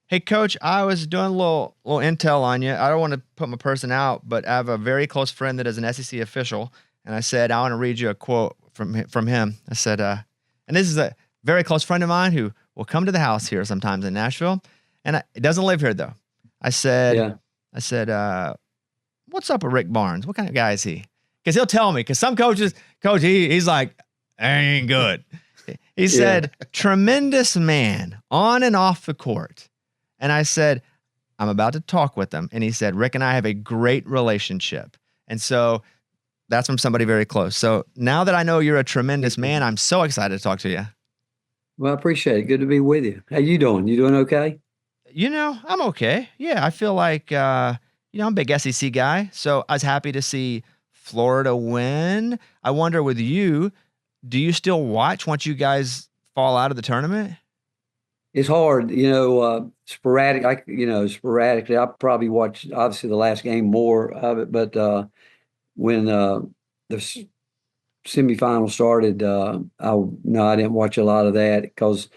Hey, Coach, I was doing a little intel on you. I don't want to put my person out, but I have a very close friend that is an SEC official, and I said I want to read you a quote from him. I said, and this is a very close friend of mine who will come to the house here sometimes in Nashville, and it doesn't live here though. I said, Yeah, I said, what's up with Rick Barnes? What kind of guy is he? Because he'll tell me. Because some coaches, he's like, I ain't good. He yeah. said, tremendous man on and off the court. And I said, I'm about to talk with him. And he said, Rick and I have a great relationship. And so that's from somebody very close. So now that I know you're a tremendous man, I'm so excited to talk to you. Well, I appreciate it. Good to be with you. How you doing? You doing okay? I'm okay. Yeah, I feel like I'm a big SEC guy, so I was happy to see Florida win. I wonder with you, do you still watch once you guys fall out of the tournament? It's hard, sporadic. Sporadically. I probably watched obviously the last game more of it, but when the semifinal started, I didn't watch a lot of that because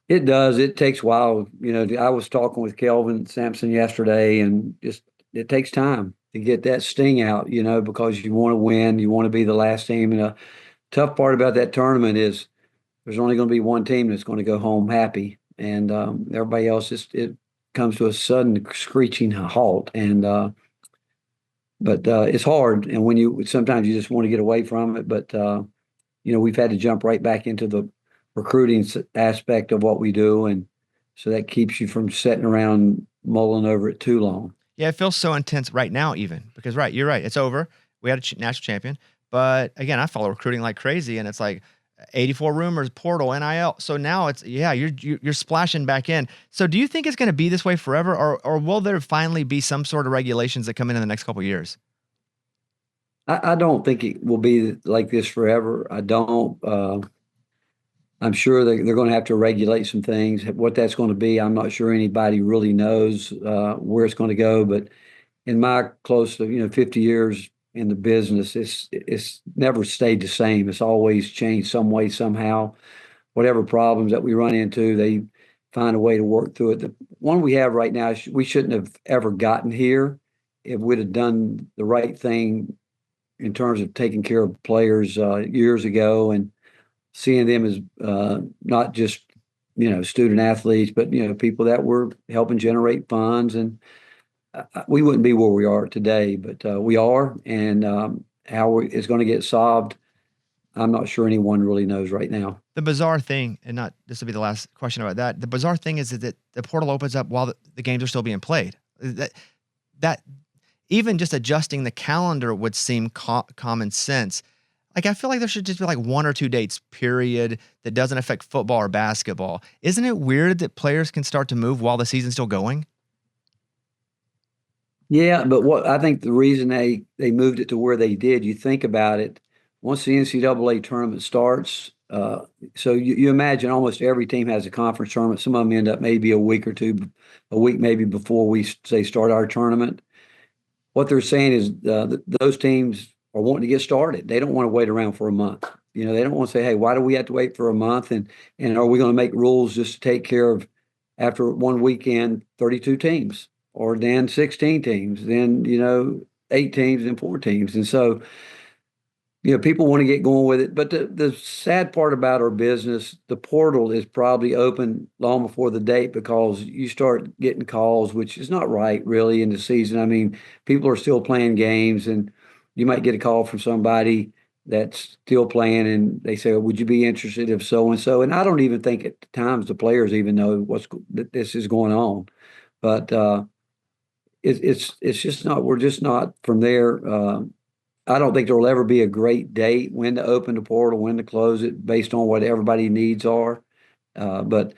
it does. It takes a while. I was talking with Kelvin Sampson yesterday, and just it takes time to get that sting out. Because you want to win, you want to be the last team. And the tough part about that tournament is there's only going to be one team that's going to go home happy, and everybody else it comes to a sudden screeching halt. And but it's hard, and when you sometimes you just want to get away from it. But we've had to jump right back into the recruiting aspect of what we do, and so that keeps you from sitting around mulling over it too long. Yeah, it feels so intense right now, even because right, you're right, it's over. We had a national champion, but again, I follow recruiting like crazy, and it's like 84 rumors, portal, NIL. So now it's you're splashing back in. So do you think it's going to be this way forever, or will there finally be some sort of regulations that come in the next couple of years? I don't think it will be like this forever. I don't. I'm sure they're going to have to regulate some things. What that's going to be, I'm not sure anybody really knows where it's going to go. But in my close to 50 years in the business, it's never stayed the same. It's always changed some way somehow. Whatever problems that we run into, they find a way to work through it. The one we have right now, we shouldn't have ever gotten here if we'd have done the right thing in terms of taking care of players years ago and seeing them as not just student athletes, but people that were helping generate funds, and we wouldn't be where we are today, but we are, and it's going to get solved. I'm not sure anyone really knows right now. The bizarre thing, and not this will be the last question about that. The bizarre thing is that the portal opens up while the games are still being played. That even just adjusting the calendar would seem common sense. Like I feel like there should just be like one or two dates, period, that doesn't affect football or basketball. Isn't it weird that players can start to move while the season's still going? Yeah, but what I think the reason they moved it to where they did, you think about it, once the NCAA tournament starts, so you imagine almost every team has a conference tournament. Some of them end up maybe a week or two, a week maybe before we say start our tournament. What they're saying is those teams are wanting to get started. They don't want to wait around for a month. They don't want to say, "Hey, why do we have to wait for a month?" And are we going to make rules just to take care of after one weekend, 32 teams, or then 16 teams, then 8 teams, then 4 teams, and so people want to get going with it. But the sad part about our business, the portal is probably open long before the date because you start getting calls, which is not right really in the season. I mean, people are still playing games, and you might get a call from somebody that's still playing, and they say, "Would you be interested if so and so?" And I don't even think at times the players even know that this is going on. But it's just not. We're just not from there. I don't think there will ever be a great date when to open the portal, when to close it, based on what everybody's needs are. But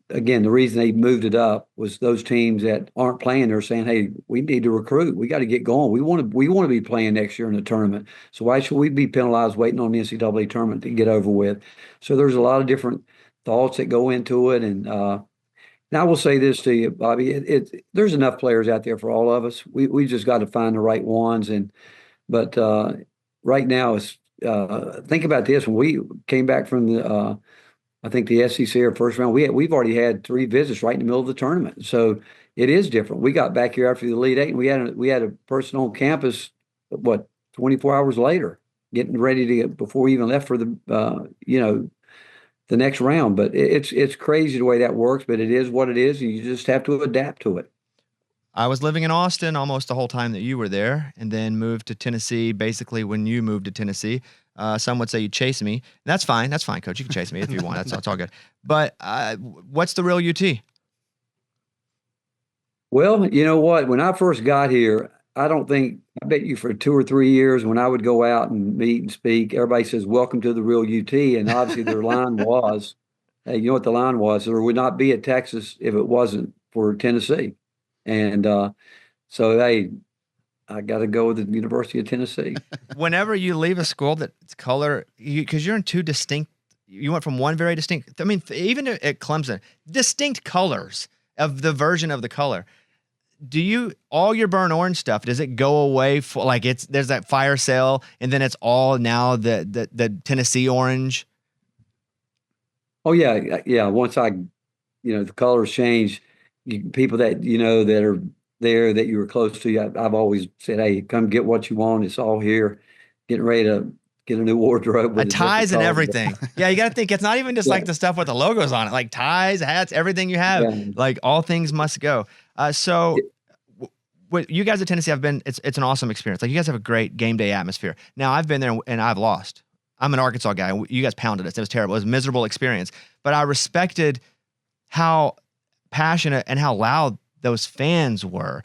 again, the reason they moved it up was those teams that aren't playing, they're saying, "Hey, we need to recruit. We got to get going. We want to be playing next year in the tournament. So why should we be penalized waiting on the NCAA tournament to get over with?" So there's a lot of different thoughts that go into it, and now I will say this to you, Bobby. There's enough players out there for all of us. We just got to find the right ones, and but right now, think about this. When we came back from the I think the SEC or first round. We've already had three visits right in the middle of the tournament, so it is different. We got back here after the Elite Eight, and we had a person on campus, what, 24 hours later, getting ready to get before we even left for the next round. But it's crazy the way that works, but it is what it is, and you just have to adapt to it. I was living in Austin almost the whole time that you were there, and then moved to Tennessee basically when you moved to Tennessee. Some would say you chase me. That's fine. That's fine, coach. You can chase me if you want. That's all good. But what's the real UT? Well, you know what? When I first got here, I bet you for 2 or 3 years when I would go out and meet and speak, everybody says, "Welcome to the real UT." And obviously their line was, hey, you know what the line was? There would not be a Texas if it wasn't for Tennessee. And so, hey, I got to go with the University of Tennessee. Whenever you leave a school that's color, because you're in two distinct, you went from one very distinct, I mean, even at Clemson, distinct colors of the version of the color. Do you, all your burnt orange stuff, does it go away for like there's that fire sale and then it's all now the Tennessee orange? Oh yeah, yeah. Once the colors change. People that that are there that you were close to, I've always said, "Hey, come get what you want. It's all here." Getting ready to get a new wardrobe with a different Ties and color. everything. Yeah, you got to think it's not even just Yeah, like the stuff with the logos on it, like ties, hats, everything you have, yeah. like all things must go. So what you guys at Tennessee have been, it's an awesome experience. Like you guys have a great game day atmosphere. Now I've been there and I've lost. I'm an Arkansas guy. You guys pounded us. It was terrible. It was a miserable experience, but I respected how passionate and how loud those fans were.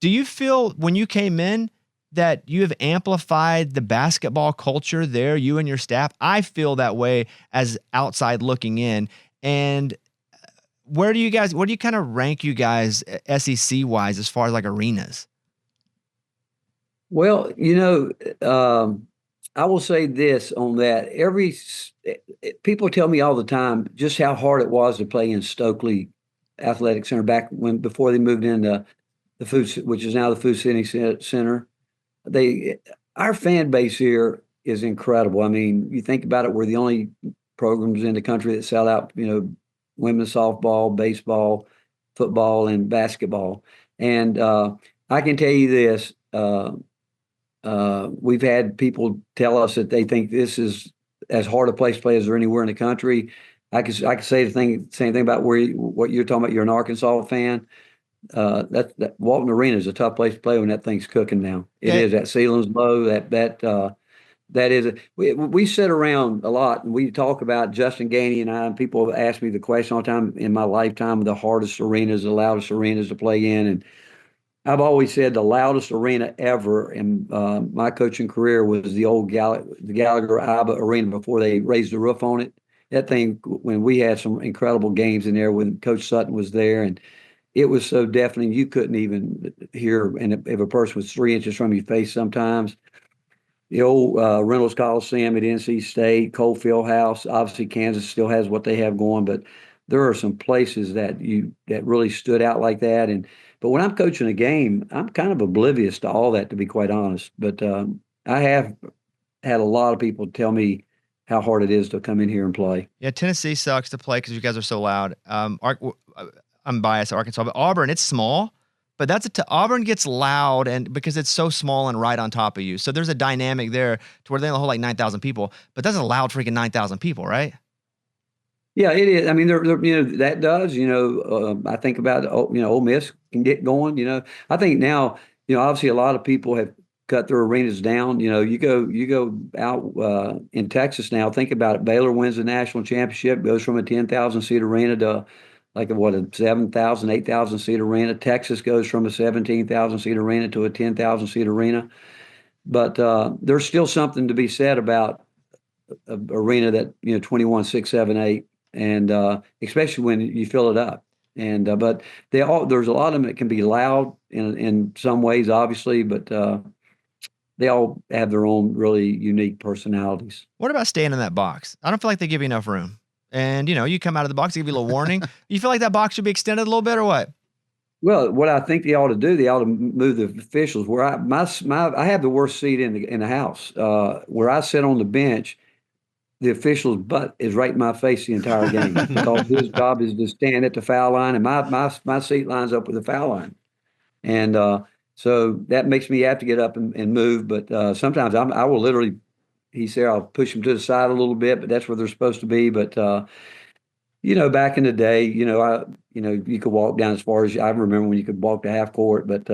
Do you feel when you came in that you have amplified the basketball culture there, you and your staff? I feel that way as outside looking in. And where do you kind of rank you guys SEC wise as far as like arenas? Well, I will say this on that. People tell me all the time just how hard it was to play in Stokely Athletic Center back before they moved into the which is now the Food City Center. They Our fan base here is incredible. I mean, you think about it, we're the only programs in the country that sell out, women's softball, baseball, football, and basketball. And I can tell you this: we've had people tell us that they think this is as hard a place to play as there anywhere in the country. I could say same thing about what you're talking about. You're an Arkansas fan. That Walton Arena is a tough place to play when that thing's cooking now. It Yeah, is. That ceiling's low. That is. We sit around a lot and we talk about Justin Gainey and I. And people have asked me the question all the time in my lifetime: the hardest arenas, the loudest arenas to play in, and I've always said the loudest arena ever in my coaching career was the old the Gallagher Iba Arena before they raised the roof on it. That thing, when we had some incredible games in there when Coach Sutton was there, and it was so deafening you couldn't even hear. And if a person was 3 inches from your face, sometimes the old Reynolds Coliseum at NC State, Cole Fieldhouse, obviously Kansas still has what they have going, but there are some places that really stood out like that. But when I'm coaching a game, I'm kind of oblivious to all that, to be quite honest. But I have had a lot of people tell me how hard it is to come in here and play. yeah. Tennessee sucks to play because you guys are so loud. I'm biased to Arkansas, but Auburn, it's small, but Auburn gets loud and because it's so small and right on top of you. So there's a dynamic there to where they only hold like 9,000 people, but that's a loud freaking 9,000 people, right? Yeah, it is. I mean, that does. I think about Ole Miss can get going. I think now, obviously a lot of people have cut their arenas down. You go out in Texas now. Think about it. Baylor wins the national championship, goes from a 10,000 seat arena to like a 7,000, 8,000 seat arena. Texas goes from a 17,000 seat arena to a 10,000 seat arena. But there's still something to be said about an arena that 21, 6, 7, 8, and especially when you fill it up. And but there's a lot of them that can be loud in some ways, obviously, but they all have their own really unique personalities. What about staying in that box? I don't feel like they give you enough room. And you come out of the box, they give you a little warning. You feel like that box should be extended a little bit or what? Well, what I think they ought to do, they ought to move the officials where I have the worst seat in the house. Where I sit on the bench, the official's butt is right in my face the entire game because his job is to stand at the foul line, and my seat lines up with the foul line. And so that makes me have to get up and move. But sometimes I will literally, he said, I'll push them to the side a little bit, but that's where they're supposed to be. But back in the day, you could walk down as far as I remember when you could walk to half court. But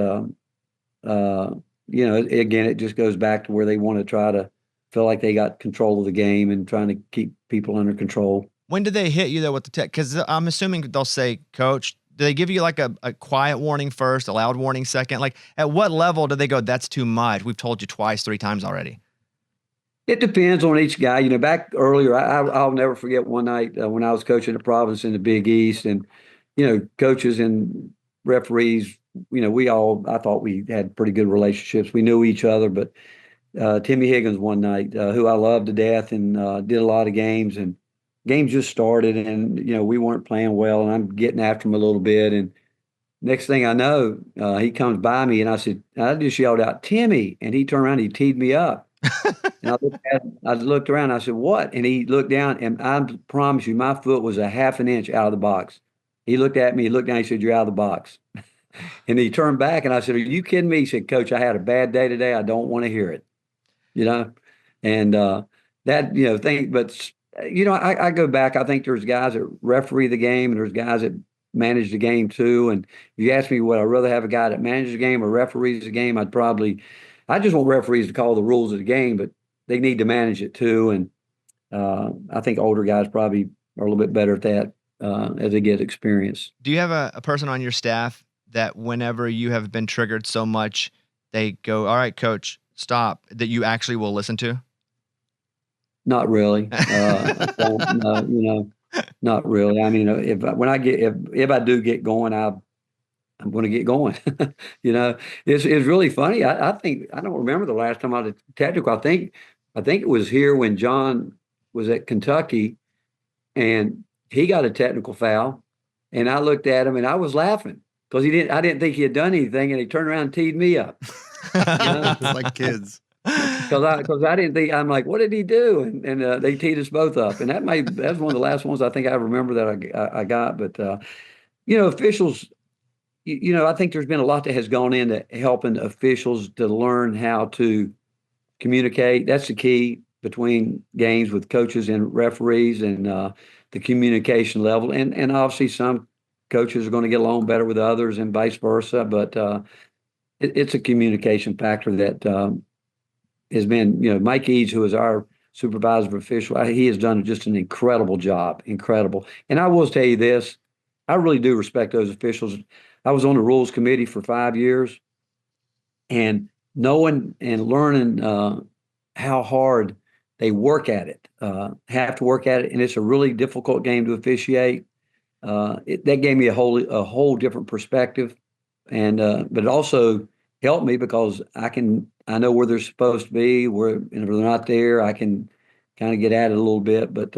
again, it just goes back to where they want to try to feel like they got control of the game and trying to keep people under control. When did they hit you though with the tech? Because I'm assuming they'll say, Coach, do they give you like a quiet warning first, a loud warning second? Like at what level do they go, that's too much? We've told you twice, 3 times already. It depends on each guy. Back earlier, I'll never forget one night when I was coaching the Providence in the Big East, and coaches and referees. I thought we had pretty good relationships. We knew each other, but Timmy Higgins one night, who I loved to death and did a lot of games, and games just started, and we weren't playing well, and I'm getting after him a little bit, and next thing I know, he comes by me, and I just yelled out, "Timmy!" And he turned around, he teed me up. And I looked around, I said, "What?" And he looked down, and I promise you, my foot was a half an inch out of the box. He looked at me, he looked down, he said, "You're out of the box." And he turned back, and I said, "Are you kidding me?" He said, "Coach, I had a bad day today. I don't want to hear it." And I go back. I think there's guys that referee the game, and there's guys that manage the game too. And if you ask me, would I rather have a guy that manages the game or referees the game? I just want referees to call the rules of the game, but they need to manage it too. And I think older guys probably are a little bit better at that as they get experience. Do you have a person on your staff that whenever you have been triggered so much, they go, "All right, Coach, stop," that you actually will listen to? Not really. Not really. I mean, if I do get going, I'm going to get going. It's really funny. I think I don't remember the last time I did technical. I think it was here when John was at Kentucky, and he got a technical foul, and I looked at him and I was laughing because I didn't think he had done anything, and he turned around and teed me up. It's like kids. Because I didn't think, I'm like, what did he do? And they teed us both up, and that's one of the last ones I think I remember that I got. But officials, I think there's been a lot that has gone into helping officials to learn how to communicate. That's the key between games with coaches and referees, and the communication level. And obviously some coaches are going to get along better with others and vice versa. But it's a communication factor that has been, Mike Eads, who is our supervisor official, he has done just an incredible job, incredible. And I will tell you this, I really do respect those officials. I was on the rules committee for 5 years, and knowing and learning how hard they work at it, have to work at it, and it's a really difficult game to officiate. That gave me a whole different perspective, and but it also helped me because I know where they're supposed to be. And if they're not there, I can kind of get at it a little bit. But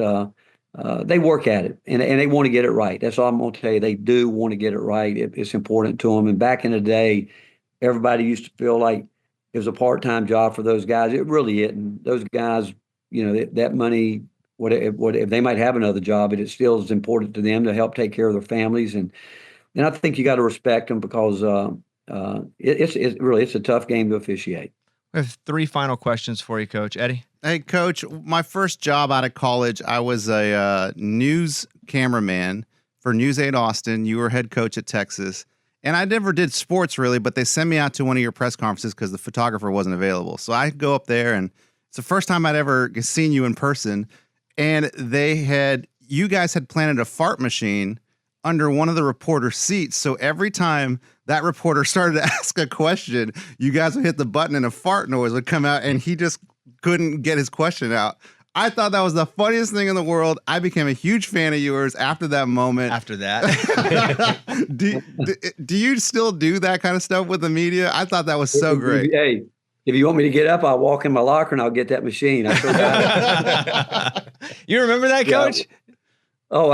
they work at it, and they want to get it right. That's all I'm going to tell you. They do want to get it right. It's important to them. And back in the day, everybody used to feel like it was a part-time job for those guys. It really isn't. Those guys, that money, if they might have another job, it still is important to them to help take care of their families. And I think you got to respect them because it's a tough game to officiate. We have 3 final questions for you, Coach. Eddie? Hey, Coach, my first job out of college, I was a news cameraman for News 8 Austin. You were head coach at Texas. And I never did sports really, but they sent me out to one of your press conferences because the photographer wasn't available. So I go up there, and it's the first time I'd ever seen you in person. And you guys had planted a fart machine under one of the reporter's seats. So every time that reporter started to ask a question, you guys would hit the button and a fart noise would come out, and he just couldn't get his question out. I thought that was the funniest thing in the world. I became a huge fan of yours after that moment. After that. Do you still do that kind of stuff with the media? I thought that was so great. Hey, if you want me to get up, I'll walk in my locker and I'll get that machine. I forgot. You remember that, Coach? Yeah. Oh,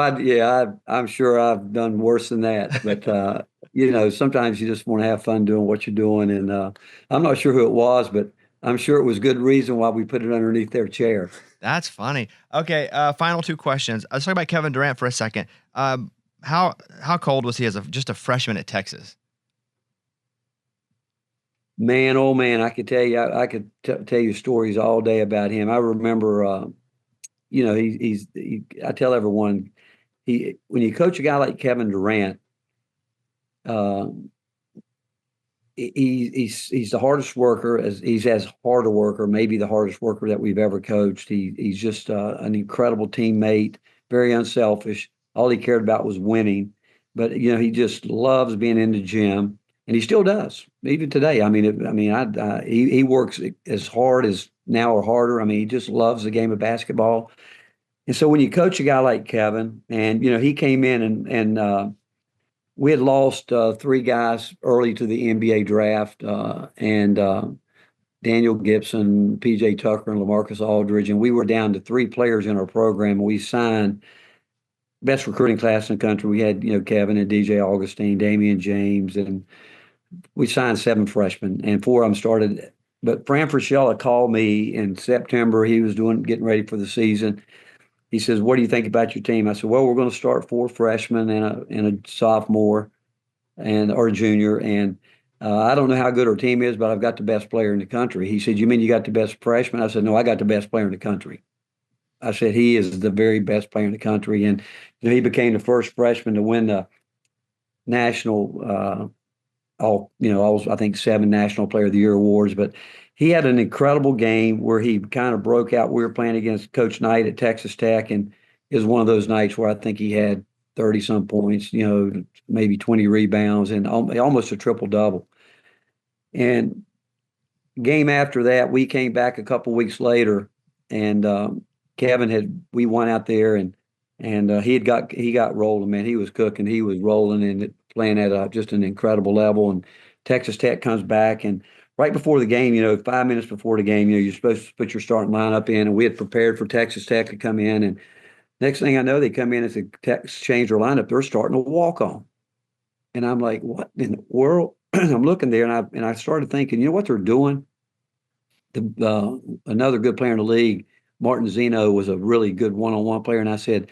I'm sure I've done worse than that. But, sometimes you just want to have fun doing what you're doing. And I'm not sure who it was, but I'm sure it was good reason why we put it underneath their chair. That's funny. Okay, final two questions. Let's talk about Kevin Durant for a second. How cold was he as just a freshman at Texas? Man, oh man, I could tell you, I could tell you stories all day about him. I remember, I tell everyone, when you coach a guy like Kevin Durant, uh, he's the hardest worker. He's as hard a worker, maybe the hardest worker that we've ever coached. He's just an incredible teammate, very unselfish. All he cared about was winning. But he just loves being in the gym, and he still does even today. I mean, he works as hard as now or harder. I mean, he just loves the game of basketball. And so when you coach a guy like Kevin, and he came in and we had lost three guys early to the NBA draft, and Daniel Gibson, PJ Tucker, and LaMarcus Aldridge, and we were down to three players in our program. And we signed best recruiting class in the country. We had Kevin and DJ Augustine, Damian James, and we signed 7 freshmen, and 4 of them started. But Fran Fraschilla called me in September. He was getting ready for the season. He says, "What do you think about your team?" I said, "Well, we're going to start 4 freshmen and a sophomore or a junior, and I don't know how good our team is, but I've got the best player in the country." He said, "You mean you got the best freshman?" I said, "No, I got the best player in the country." I said, "He is the very best player in the country," and he became the first freshman to win the national I think 7 National Player of the Year awards, but he had an incredible game where he kind of broke out. We were playing against Coach Knight at Texas Tech, and it was one of those nights where I think he had 30 some points, maybe 20 rebounds and almost a triple double. And game after that, we came back a couple weeks later, and we went out there and he got rolling, man. He was cooking, he was rolling and playing at just an incredible level. And Texas Tech comes back, and right before the game, 5 minutes before the game, you're supposed to put your starting lineup in, and we had prepared for Texas Tech to come in. And next thing I know, they come in and say, Tech's changed their lineup. They're starting to walk on, and I'm like, what in the world? I'm looking there, and I started thinking, what they're doing? Another good player in the league, Martin Zeno, was a really good one-on-one player, and I said,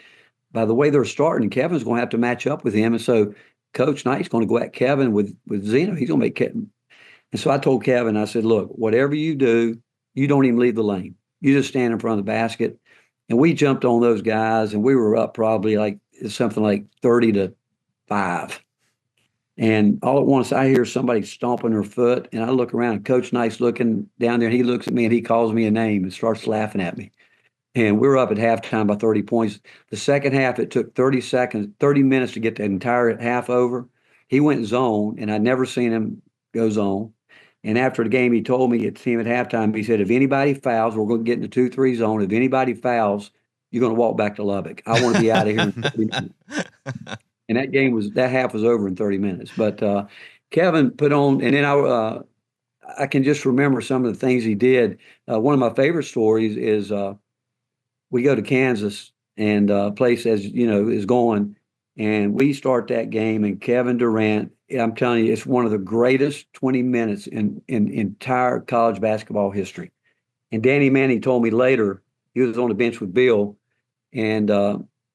by the way they're starting, Kevin's going to have to match up with him, and so Coach Knight's going to go at Kevin with Zeno. He's going to make Kevin. And so I told Kevin, I said, look, whatever you do, you don't even leave the lane. You just stand in front of the basket. And we jumped on those guys, and we were up probably something like 30-5. And all at once, I hear somebody stomping their foot, and I look around, and Coach Knight's looking down there, and he looks at me, and he calls me a name and starts laughing at me. And we were up at halftime by 30 points. The second half, it took 30 minutes to get the entire half over. He went zone, and I'd never seen him go zone. And after the game, he told me at halftime, he said, if anybody fouls, we're going to get in the 2-3 zone. If anybody fouls, you're going to walk back to Lubbock. I want to be out of here in 30 minutes. And that half was over in 30 minutes. But Kevin put on, and then I can just remember some of the things he did. One of my favorite stories is we go to Kansas, and place is going, and we start that game, and Kevin Durant, I'm telling you, it's one of the greatest 20 minutes in entire college basketball history. And Danny Manning told me later, he was on the bench with Bill, and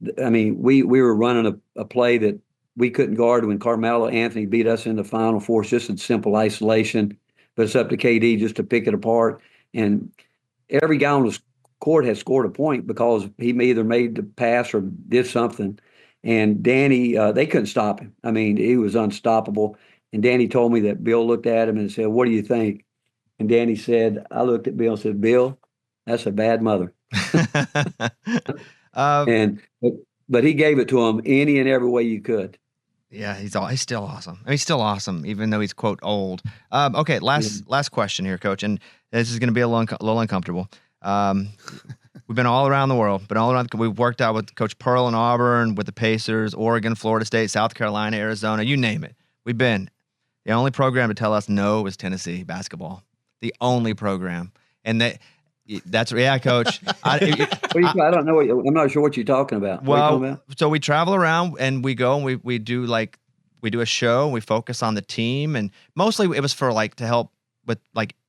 we were running a play that we couldn't guard when Carmelo Anthony beat us in the Final Four. It's just a simple isolation, but it's up to KD just to pick it apart. And every guy on the court had scored a point because he either made the pass or did something. And Danny, they couldn't stop him. I mean, he was unstoppable. And Danny told me that Bill looked at him and said, "What do you think?" And Danny said, I looked at Bill and said, "Bill, that's a bad mother." But he gave it to him any and every way you could. Yeah, he's still awesome. I mean, he's still awesome, even though he's quote old. Okay, last question here, Coach, and this is going to be a little uncomfortable. We've been all around the world, we've worked out with Coach Pearl in Auburn, with the Pacers, Oregon, Florida State, South Carolina, Arizona, you name it. We've been. The only program to tell us no was Tennessee basketball. The only program. And that's Coach. I don't know. I'm not sure what you're talking about. Well, so we travel around and we go and we do a show. We focus on the team, and mostly it was for to help with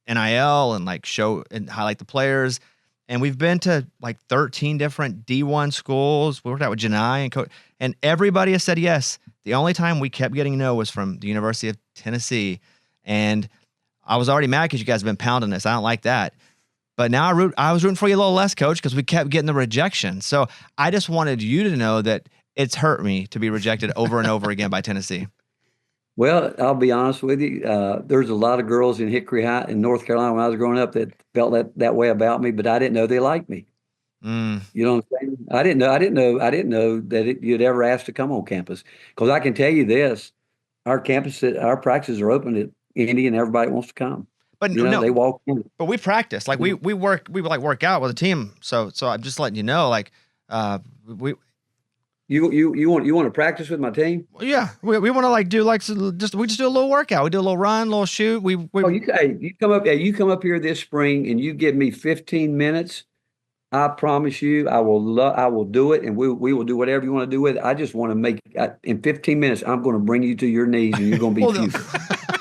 NIL and like show and highlight the players. And we've been to like 13 different D1 schools. We worked out with Janai and everybody has said yes. The only time we kept getting no was from the University of Tennessee. And I was already mad because you guys have been pounding this. I don't like that. But now I was rooting for you a little less, Coach, because we kept getting the rejection. So I just wanted you to know that it's hurt me to be rejected over and over again by Tennessee. Well, I'll be honest with you. There's a lot of girls in Hickory High in North Carolina when I was growing up that felt that way about me, but I didn't know they liked me. You know what I'm saying? I didn't know that you'd ever ask to come on campus. Because I can tell you this, our practices are open at Indy and everybody wants to come. But you know, they walk in. But we practice. Like we work out with a team. So I'm just letting you know, like we You want to practice with my team? Yeah, we want to like do like we just do a little workout. We do a little run, a little shoot. You come up here this spring and you give me 15 minutes. I promise you, I will do it, and we will do whatever you want to do with it. I just want to make in 15 minutes. I'm going to bring you to your knees, and you're going to be puking.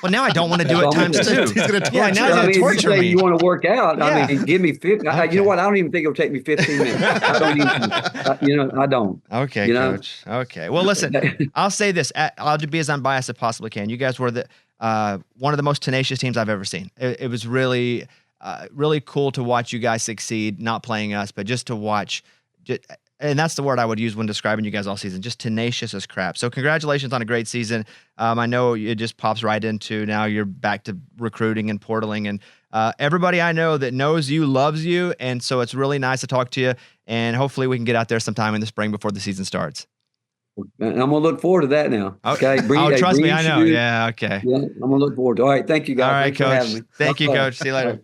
Well, now I don't want to do it times two. He's going to torture. Yeah, now he's going to torture me. You want to work out? Yeah. I mean, give me 15. Okay. You know what? I don't even think it'll take me 15 minutes. I don't even. I don't. Okay, Coach. Okay. Well, listen. I'll say this. I'll be as unbiased as I possibly can. You guys were one of the most tenacious teams I've ever seen. It was really. Really cool to watch you guys succeed, not playing us, but just to watch. And that's the word I would use when describing you guys all season, just tenacious as crap. So congratulations on a great season. I know it just pops right into now you're back to recruiting and portaling. And everybody I know that knows you loves you. And so it's really nice to talk to you. And hopefully we can get out there sometime in the spring before the season starts. I'm going to look forward to that now. Okay. Trust me, I know. Yeah, okay. Yeah, I'm going to look forward to it. All right. Thank you, guys. All right, Thanks for having Coach. me. Thank you, Coach. See you later.